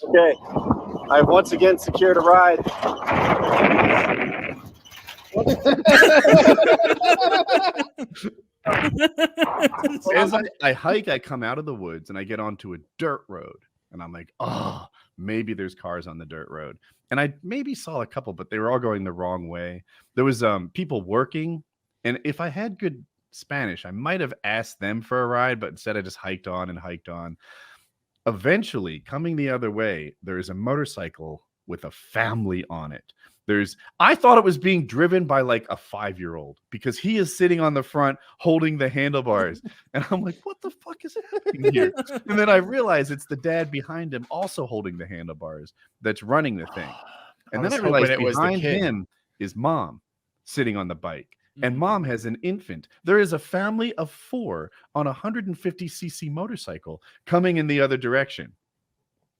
Okay, I've once again secured a ride. As I hike, I come out of the woods and I get onto a dirt road. And I'm like, oh, maybe there's cars on the dirt road. And I maybe saw a couple, but they were all going the wrong way. There was people working. And if I had good Spanish, I might have asked them for a ride, but instead I just hiked on and hiked on. Eventually, coming the other way, there is a motorcycle with a family on it. I thought it was being driven by like a 5-year-old because he is sitting on the front holding the handlebars. And I'm like, what the fuck is happening here? And then I realize it's the dad behind him also holding the handlebars that's running the thing. And then I realized behind him is mom sitting on the bike. And mom has an infant. There is a family of 4 on a 150cc motorcycle coming in the other direction.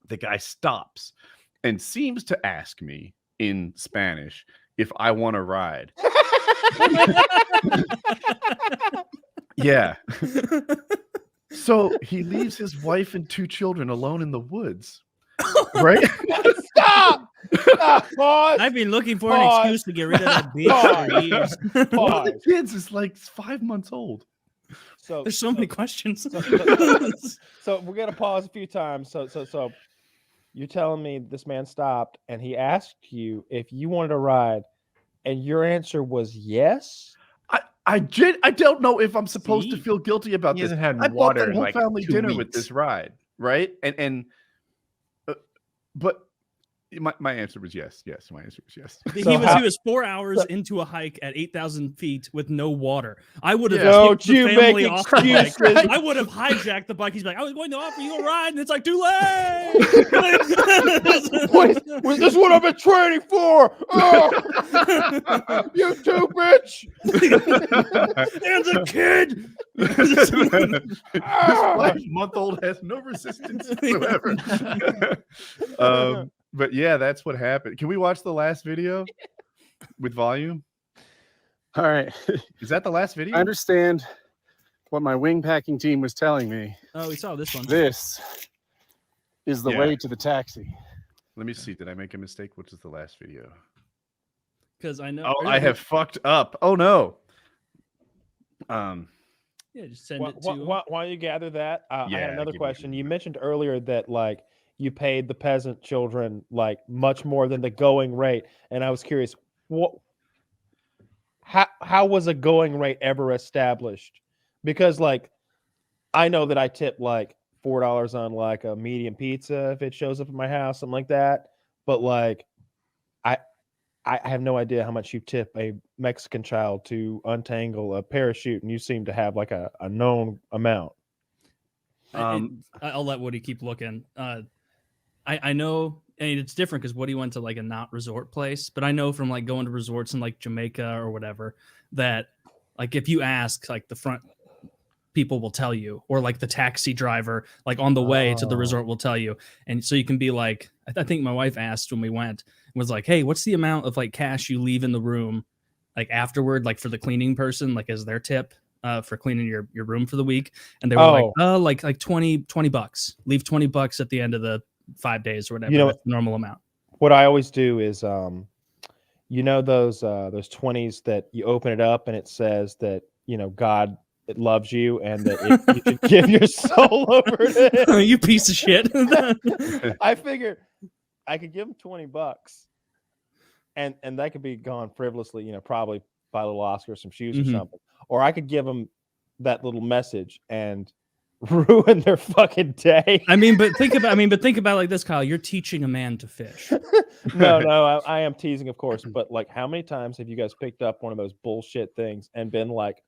The guy stops and seems to ask me in Spanish if I want to ride. Yeah. So he leaves his wife and 2 children alone in the woods. Right? Stop! Pause. I've been looking for an excuse to get rid of that bitch for years. One of the kids is like 5 months old. So there's so many questions. So we're gonna pause a few times. So you're telling me this man stopped and he asked you if you wanted to ride, and your answer was yes. I don't know if I'm supposed to feel guilty about this. I bought the whole family dinner with this ride, right? But my answer was yes. Yes, my answer was yes. He was 4 hours into a hike at 8,000 feet with no water. I would have Don't you make excuses. I would have hijacked the bike. He's like, I was going to offer you a ride, and it's like too late. Was this what I've been training for? Oh, you too, bitch. There's a kid. This 5-month-old has no resistance whatsoever. But yeah, that's what happened. Can we watch the last video with volume? All right. Is that the last video? I understand what my wing packing team was telling me. Oh, we saw this one. This is the way to the taxi. Let me see. Did I make a mistake? Which is the last video? Because I know. Oh, I have fucked up. Oh no. Yeah, just send it to. While you gather that, I had another question. You mentioned earlier that like you paid the peasant children like much more than the going rate, and I was curious, how was a going rate ever established? Because like I know that I tip like $4 on like a medium pizza if it shows up at my house, something like that. But like I have no idea how much you tip a Mexican child to untangle a parachute, and you seem to have like a known amount. I'll let Woody keep looking. I know, and it's different because Woody went to like a not resort place, but I know from like going to resorts in like Jamaica or whatever that like if you ask, like the front people will tell you, or like the taxi driver like on the way to the resort will tell you. And so you can be like, I think my wife asked when we went, was like, hey, what's the amount of like cash you leave in the room like afterward, like for the cleaning person, like as their tip for cleaning your room for the week? And they were like 20 bucks, leave $20 at the end of the 5 days or whatever. You know, that's the normal amount. What I always do is you know those 20s that you open it up and it says that, you know, God, it loves you, and that you should give your soul over to him. You piece of shit. I figured I could give him $20, and that could be gone frivolously, you know, probably buy a little Oscar, some shoes or something, or I could give them that little message and ruin their fucking day. I mean, but think about it like this, Kyle. You're teaching a man to fish. No, I am teasing, of course, but like, how many times have you guys picked up one of those bullshit things and been like,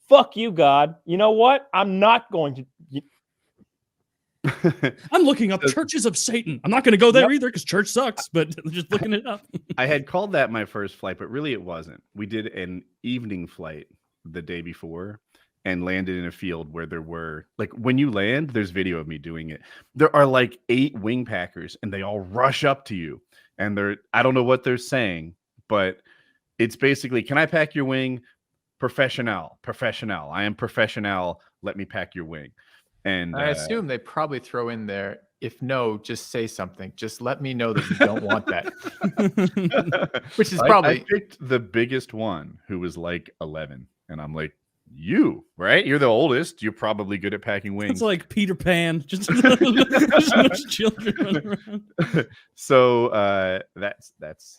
"Fuck you, God. You know what? I'm not going to." I'm looking up churches of Satan. I'm not going to go there either because church sucks, but just looking it up. I had called that my first flight, but really it wasn't. We did an evening flight the day before and landed in a field where there were, like, when you land, there's video of me doing it. There are like 8 wing packers and they all rush up to you. And I don't know what they're saying, but it's basically, can I pack your wing? Professional. I am professional. Let me pack your wing. And I assume they probably throw in there, If no, just say something. Just let me know that you don't want that. Which is probably I picked the biggest one who was like 11, and I'm like, you, right? You're the oldest. You're probably good at packing wings. It's like Peter Pan, just there's no children running around. So that's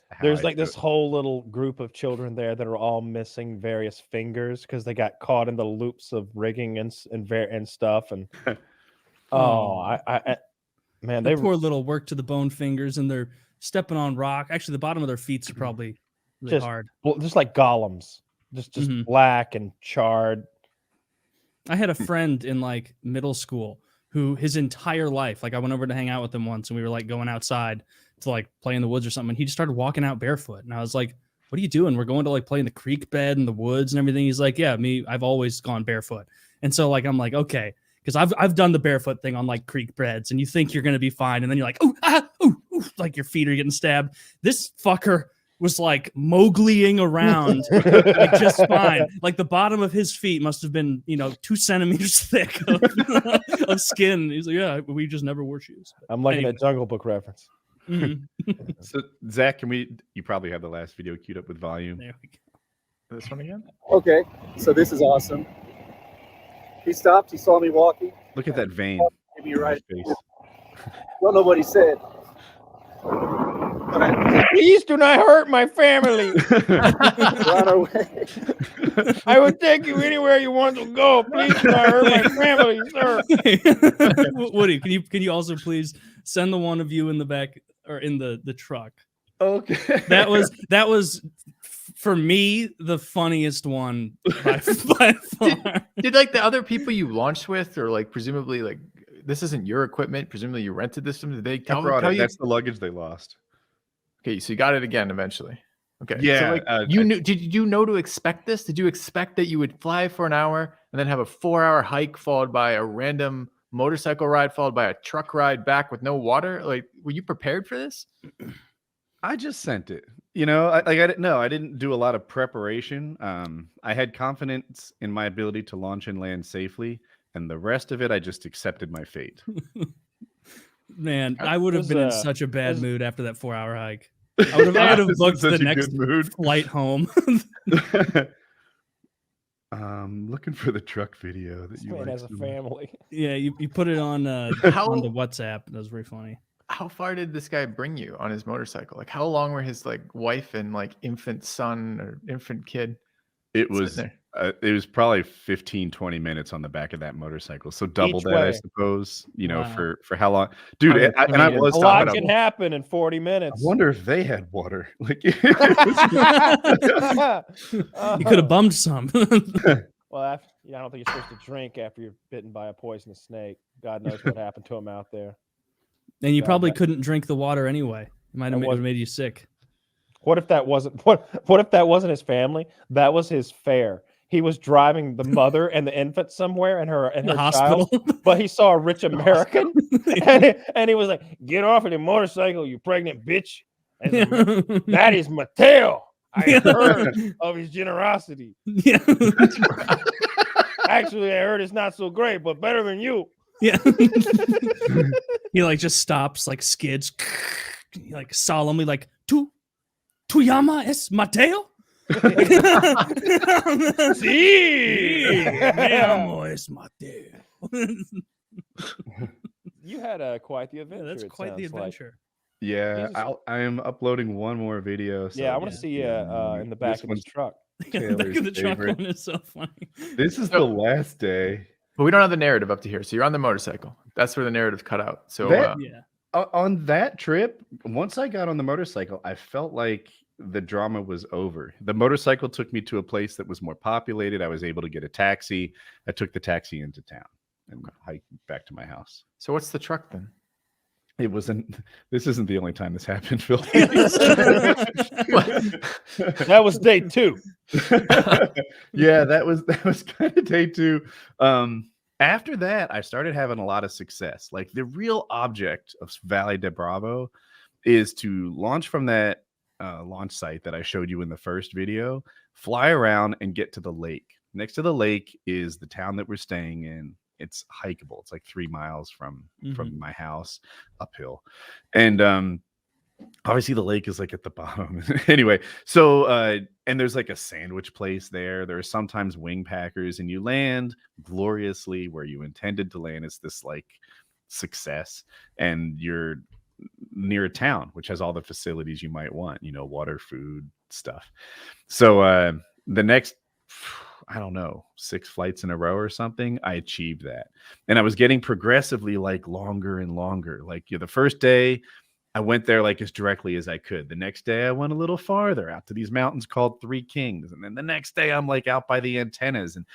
how There's I like do this it. whole little group of children there that are all missing various fingers because they got caught in the loops of rigging and stuff. And man, The they poor little work to the bone fingers, and they're stepping on rock. Actually, the bottom of their feet are probably really Just- hard. just like golems, just Mhm. black and charred. I had a friend in like middle school who his entire life, like I went over to hang out with him once, and we were like going outside to like play in the woods or something. And he just started walking out barefoot, and I was like, "What are you doing? We're going to like play in the creek bed and the woods and everything." He's like, "Yeah, me, I've always gone barefoot." And so like I'm like, okay, because I've done the barefoot thing on like creek beds, and you think you're gonna be fine, and then you're like, "Oh, ah, ooh, ooh," like your feet are getting stabbed. This fucker was like Mowgliing around like just fine. Like the bottom of his feet must have been, 2 centimeters thick of skin. He's like, yeah, we just never wore shoes. I'm liking Anyway. that Jungle Book reference. Mhm. So Zach, you probably have the last video queued up with volume. There we go. this one again. Okay, so this is awesome. He stopped. He saw me walking. Look at that vein. Maybe you're right. on his face. Don't know what he said. Please do not hurt my family. We're on our way. I will take you anywhere you want to go. Please do not hurt my family, sir. Woody, can you also please send the one of you in the back or in the truck? Okay. That was for me the funniest one by far. Did like the other people you launched with, or like presumably like this isn't your equipment, presumably you rented this from? Did they I tell brought it. you? That's the luggage they lost. Okay, so you got it again eventually. Okay. Yeah, So like you knew, did you know to expect this? Did you expect that you would fly for an hour and then have a 4-hour hike followed by a random motorcycle ride followed by a truck ride back with no water? Like, were you prepared for this? I just sent it. I didn't do a lot of preparation. I had confidence in my ability to launch and land safely, and the rest of it, I just accepted my fate. Man, I would have been in such a bad was- mood after that 4-hour hike. I would have This is booked such the a next good mood. flight home. Looking for the truck video that This you man liked has a so much. family. Yeah, you put it on How- on the WhatsApp. That was very funny. How far did this guy bring you on his motorcycle? Like, how long were his like wife and like infant son or infant kid? It sitting was there? it was probably 15-20 minutes on the back of that motorcycle. So double Each that, I way. suppose. Wow. For how long, dude? I mean, I I mean, was A lot talking can about. happen in 40 I minutes. wonder if they had water. Like, You could have bummed some. Well, I don't think you're supposed to drink after you're bitten by a poisonous snake. God knows what happened to him out there. And you God, probably that- couldn't drink the water anyway. It might have That wasn't- made you sick. What if that wasn't what if that wasn't his family? That was his fare. He was driving the mother and the infant somewhere and her The child, hospital. but he saw a rich American and he was like, "Get off of the motorcycle, you pregnant bitch." And that is Mateo. I heard of his generosity. Yeah. Actually, I heard it's not so great, but better than you. Yeah. He like just stops, like skids, like solemnly, like tu llama es Mateo? Sí. Me amo es Mateo. You had quite the Yeah, adventure. that's it quite the sounds like. adventure. yeah, Jesus. I am uploading one more video. So Yeah, I want to yeah. see you in the back This of one's his truck. Yeah, the back of the Taylor's truck favorite. one is so funny. This is the last day. But we don't have the narrative up to here. So you're on the motorcycle. That's where the narrative cut out. So That- Yeah. On that trip, once I got on the motorcycle, I felt like the drama was over. The motorcycle took me to a place that was more populated. I was able to get a taxi. I took the taxi into town and hiked back to my house. so what's the truck then? It wasn't. This isn't the only time this happened, Phil. That was day 2. Yeah, that was kind of day 2. After that, I started having a lot of success. Like the real object of Valle de Bravo is to launch from that launch site that I showed you in the first video, fly around and get to the lake. Next to the lake is the town that we're staying in. It's hikeable. It's like 3 miles from my house uphill. And obviously the lake is like at the bottom. Anyway, so and there's like a sandwich place there. There are sometimes wing packers, and you land gloriously where you intended to land. It's this like success, and you're near a town which has all the facilities you might want, you know, water, food, stuff. So the next, I don't know, 6 flights in a row or something, I achieved that. And I was getting progressively like longer and longer. Like the first day I went there like as directly as I could. The next day I went a little farther out to these mountains called Three Kings. And then the next day I'm like out by the antennas. And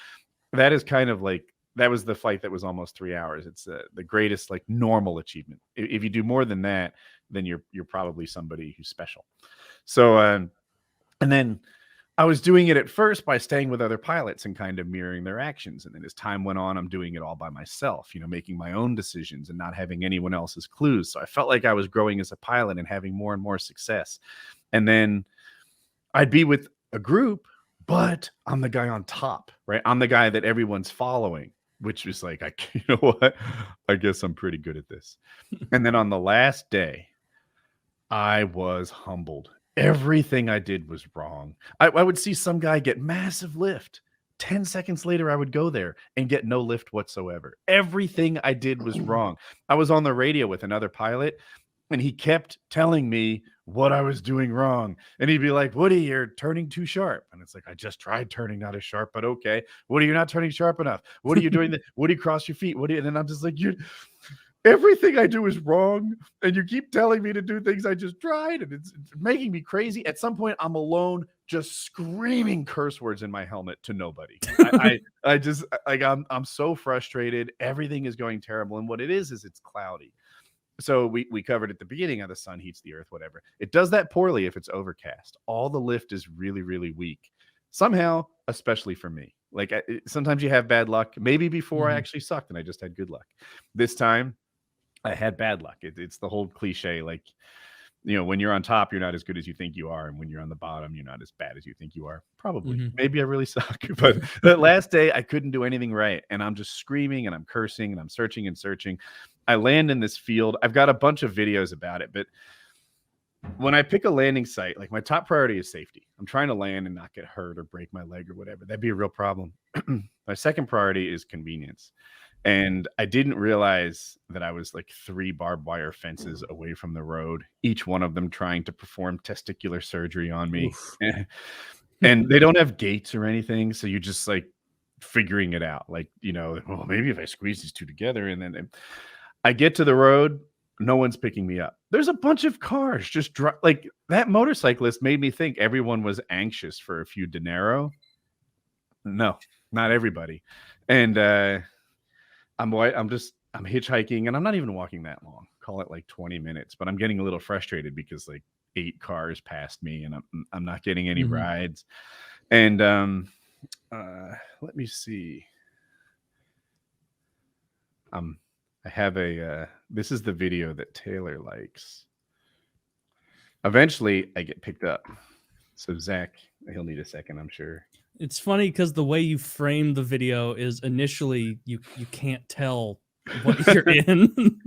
that is kind of like, that was the flight that was almost 3 hours. It's the greatest like normal achievement. If you do more than that, then you're probably somebody who's special. So, and then I was doing it at first by staying with other pilots and kind of mirroring their actions. And then as time went on, I'm doing it all by myself, you know, making my own decisions and not having anyone else's clues. So I felt like I was growing as a pilot and having more and more success. And then I'd be with a group, but I'm the guy on top, right? I'm the guy that everyone's following, which was like, you know what? I guess I'm pretty good at this. And then on the last day, I was humbled. Everything I did was wrong. I would see some guy get massive lift. 10 seconds later, I would go there and get no lift whatsoever. Everything I did was wrong. I was on the radio with another pilot, and he kept telling me what I was doing wrong. And he'd be like, Woody, you're turning too sharp. And it's like, I just tried turning not as sharp, but okay. Woody, you're not turning sharp enough. What are you doing? Woody, cross your feet. Woody, and then I'm just like, everything I do is wrong, and you keep telling me to do things I just tried, and it's making me crazy. At some point, I'm alone, just screaming curse words in my helmet to nobody. I just like I'm so frustrated. Everything is going terrible, and what it is it's cloudy. So we covered at the beginning how the sun heats the earth, whatever. It does that poorly if it's overcast. All the lift is really, really weak. Somehow, especially for me. Like sometimes you have bad luck. Maybe before I actually sucked and I just had good luck. This time, I had bad luck. It's the whole cliche, like, you know, when you're on top, you're not as good as you think you are. And when you're on the bottom, you're not as bad as you think you are. Probably. Maybe I really suck. But that last day, I couldn't do anything right. And I'm just screaming and I'm cursing and I'm searching and searching. I land in this field. I've got a bunch of videos about it. But when I pick a landing site, like my top priority is safety. I'm trying to land and not get hurt or break my leg or whatever. That'd be a real problem. My second priority is convenience. And I didn't realize that I was like 3 barbed wire fences away from the road, each one of them trying to perform testicular surgery on me. And they don't have gates or anything. So you're just like figuring it out. Like, you know, well, maybe if I squeeze these 2 together, and then I get to the road, no one's picking me up. There's a bunch of cars just like that motorcyclist made me think everyone was anxious for a few dinero. No, not everybody. And, I'm hitchhiking, and I'm not even walking that long. Call it like 20 minutes, but I'm getting a little frustrated because like 8 cars passed me, and I'm not getting any rides. And let me see. I have this is the video that Taylor likes. Eventually, I get picked up. So Zach, he'll need a second, I'm sure. It's funny because the way you frame the video is initially you can't tell what you're in,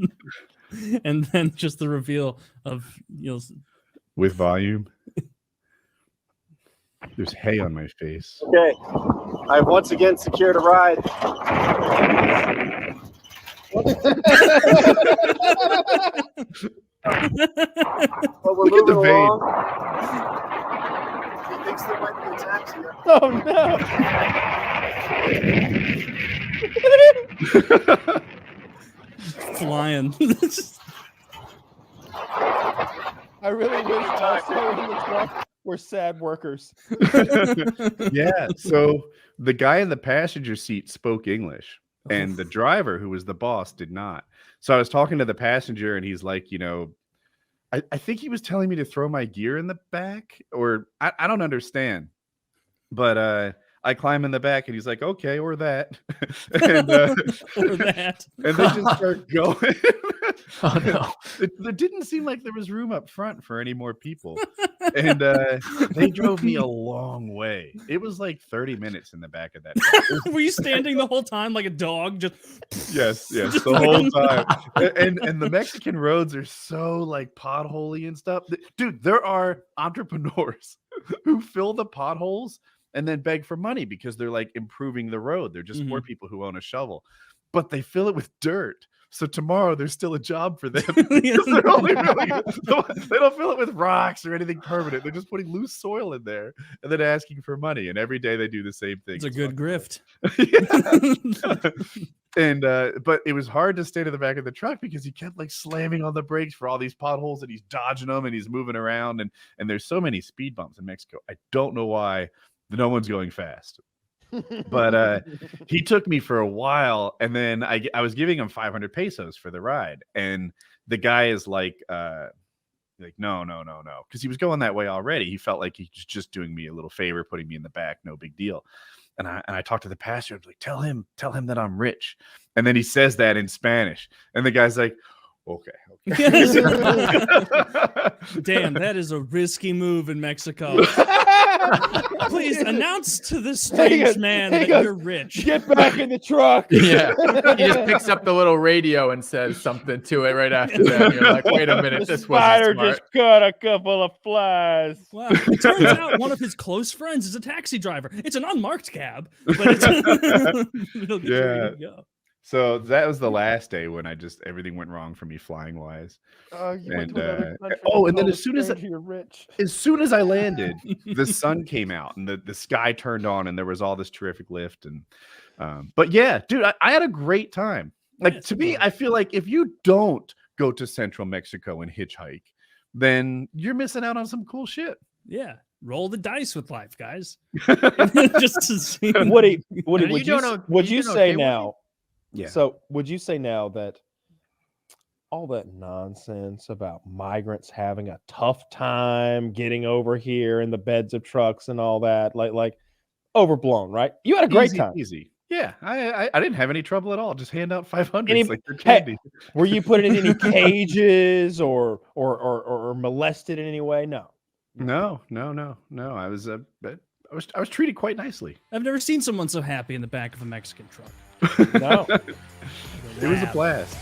and then just the reveal of, you know, with volume. There's hay on my face. Okay, I've once again secured a ride. Well, we're Look at the moving vein. along. He thinks there might be a taxi. Oh no! flying. I really wish also in the truck were sad workers. Yeah. So the guy in the passenger seat spoke English, and the driver, who was the boss, did not. So I was talking to the passenger, and he's like, you know, I think he was telling me to throw my gear in the back, or I don't understand. But I climb in the back, and he's like, "Okay, or that," and Or that. and they just start going. Oh no. There didn't seem like there was room up front for any more people, and they drove me a long way. It was like 30 minutes in the back of that truck. Were you standing the whole time like a dog? Just Yes, Just the whole like- time. And the Mexican roads are so like potholey and stuff. Dude, there are entrepreneurs who fill the potholes and then beg for money because they're like improving the road. They're just poor people who own a shovel, but they fill it with dirt. So tomorrow there's still a job for them. Because they're only they don't fill it with rocks or anything permanent. They're just putting loose soil in there and then asking for money. And every day they do the same thing. It's a good grift. And but it was hard to stay to the back of the truck because he kept like slamming on the brakes for all these potholes and he's dodging them and he's moving around and there's so many speed bumps in Mexico. I don't know why no one's going fast. But he took me for a while, and then I was giving him 500 pesos for the ride, and the guy is like no, because he was going that way already. He felt like he was just doing me a little favor, putting me in the back, no big deal. And I talked to the passenger. I was like, tell him that I'm rich. And then he says that in Spanish, and the guy's like, okay. Damn, that is a risky move in Mexico. Please announce to this strange man that you're rich. Get back in the truck. Yeah. He just picks up the little radio and says something to it right after that. You're like, wait a minute, The this spider wasn't smart. just caught a couple of flies. Wow. It turns out one of his close friends is a taxi driver. It's an unmarked cab, but it's it'll get you where you need to go. So that was the last day when everything went wrong for me flying wise. Oh, you went And, to another country and then told as soon as stranger you're rich. as soon as I landed, the sun came out and the sky turned on and there was all this terrific lift. And but yeah, dude, I had a great time. Like Yeah, to me, super. I feel like if you don't go to central Mexico and hitchhike, then you're missing out on some cool shit. Yeah. Roll the dice with life, guys. Just to see. Woody, And would you you, don't know- would you you don't say okay with it? now? Yeah. So would you say now that all that nonsense about migrants having a tough time getting over here in the beds of trucks and all that, like overblown, right? You had a great time. Easy. Yeah, I didn't have any trouble at all. Just hand out 500 Any- like they're hey, candy. Were you put in any cages or molested in any way? No. No. I was treated quite nicely. I've never seen someone so happy in the back of a Mexican truck. No. It was a blast.